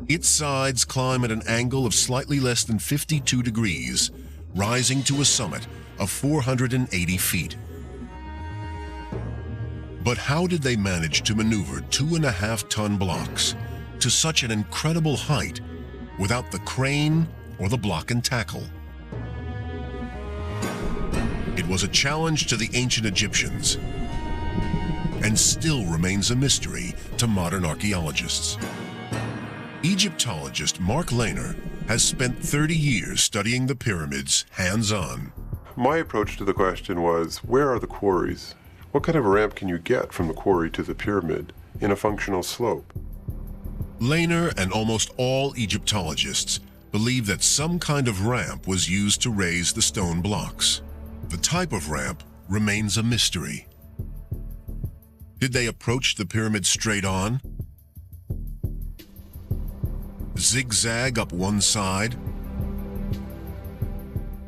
Its sides climb at an angle of slightly less than 52 degrees, rising to a summit of 480 feet. But how did they manage to maneuver 2.5-ton blocks to such an incredible height without the crane or the block and tackle? It was a challenge to the ancient Egyptians and still remains a mystery to modern archaeologists. Egyptologist Mark Lehner has spent 30 years studying the pyramids hands-on. My approach to the question was, where are the quarries? What kind of a ramp can you get from the quarry to the pyramid in a functional slope? Lehner and almost all Egyptologists believe that some kind of ramp was used to raise the stone blocks. The type of ramp remains a mystery. Did they approach the pyramid straight on? Zigzag up one side?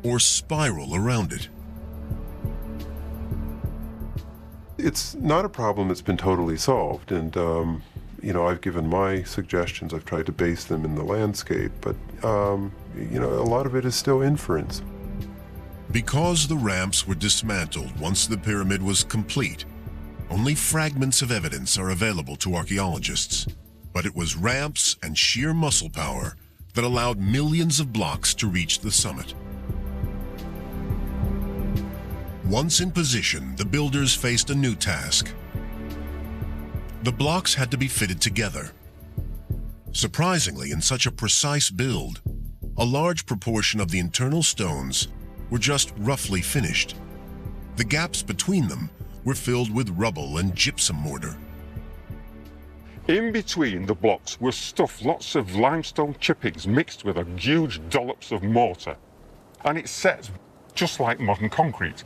Or spiral around it? It's not a problem that's been totally solved, and I've given my suggestions. I've tried to base them in the landscape, but a lot of it is still inference. Because the ramps were dismantled once the pyramid was complete, only fragments of evidence are available to archaeologists. But it was ramps and sheer muscle power that allowed millions of blocks to reach the summit. Once in position, the builders faced a new task. The blocks had to be fitted together. Surprisingly, in such a precise build, a large proportion of the internal stones were just roughly finished. The gaps between them were filled with rubble and gypsum mortar. In between the blocks were stuffed lots of limestone chippings mixed with a huge dollops of mortar. And it sets just like modern concrete.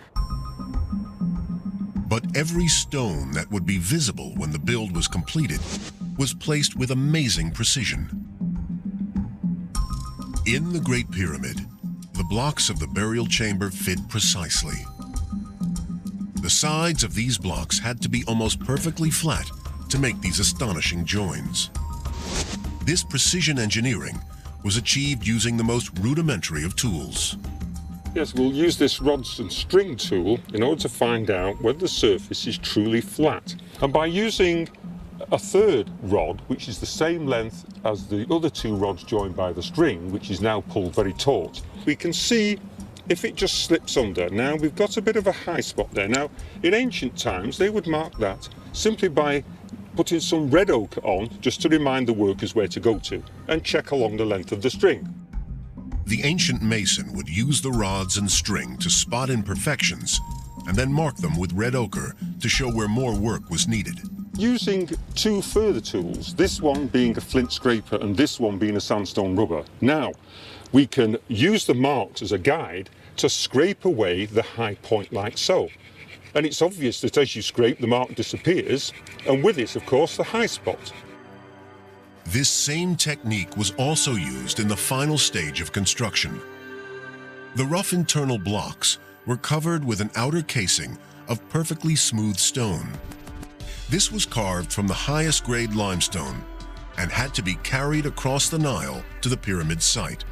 But every stone that would be visible when the build was completed was placed with amazing precision. In the Great Pyramid, the blocks of the burial chamber fit precisely. The sides of these blocks had to be almost perfectly flat to make these astonishing joins. This precision engineering was achieved using the most rudimentary of tools. Yes, we'll use this rods and string tool in order to find out whether the surface is truly flat. And by using a third rod, which is the same length as the other two rods joined by the string, which is now pulled very taut, we can see if it just slips under. Now, we've got a bit of a high spot there. Now, in ancient times, they would mark that simply by putting some red ochre on, just to remind the workers where to go to, and check along the length of the string. The ancient mason would use the rods and string to spot imperfections and then mark them with red ochre to show where more work was needed. Using two further tools, this one being a flint scraper and this one being a sandstone rubber, now we can use the marks as a guide to scrape away the high point like so. And it's obvious that as you scrape, the mark disappears, and with it, of course, the high spot. This same technique was also used in the final stage of construction. The rough internal blocks were covered with an outer casing of perfectly smooth stone. This was carved from the highest grade limestone and had to be carried across the Nile to the pyramid site.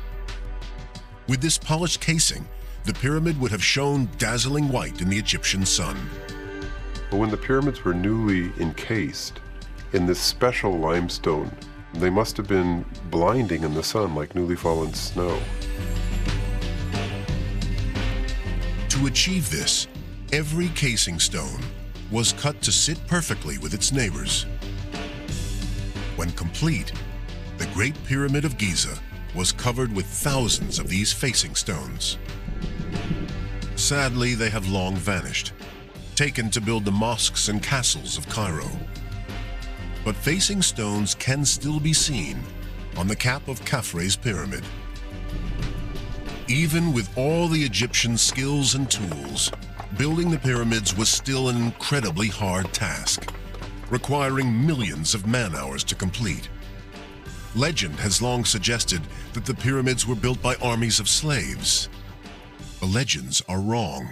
With this polished casing, the pyramid would have shone dazzling white in the Egyptian sun. But when the pyramids were newly encased in this special limestone, they must have been blinding in the sun like newly fallen snow. To achieve this, every casing stone was cut to sit perfectly with its neighbors. When complete, the Great Pyramid of Giza was covered with thousands of these facing stones. Sadly, they have long vanished, taken to build the mosques and castles of Cairo. But facing stones can still be seen on the cap of Khafre's pyramid. Even with all the Egyptian skills and tools, building the pyramids was still an incredibly hard task, requiring millions of man-hours to complete. Legend has long suggested that the pyramids were built by armies of slaves. The legends are wrong.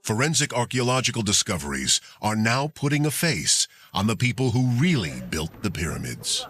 Forensic archaeological discoveries are now putting a face on the people who really built the pyramids.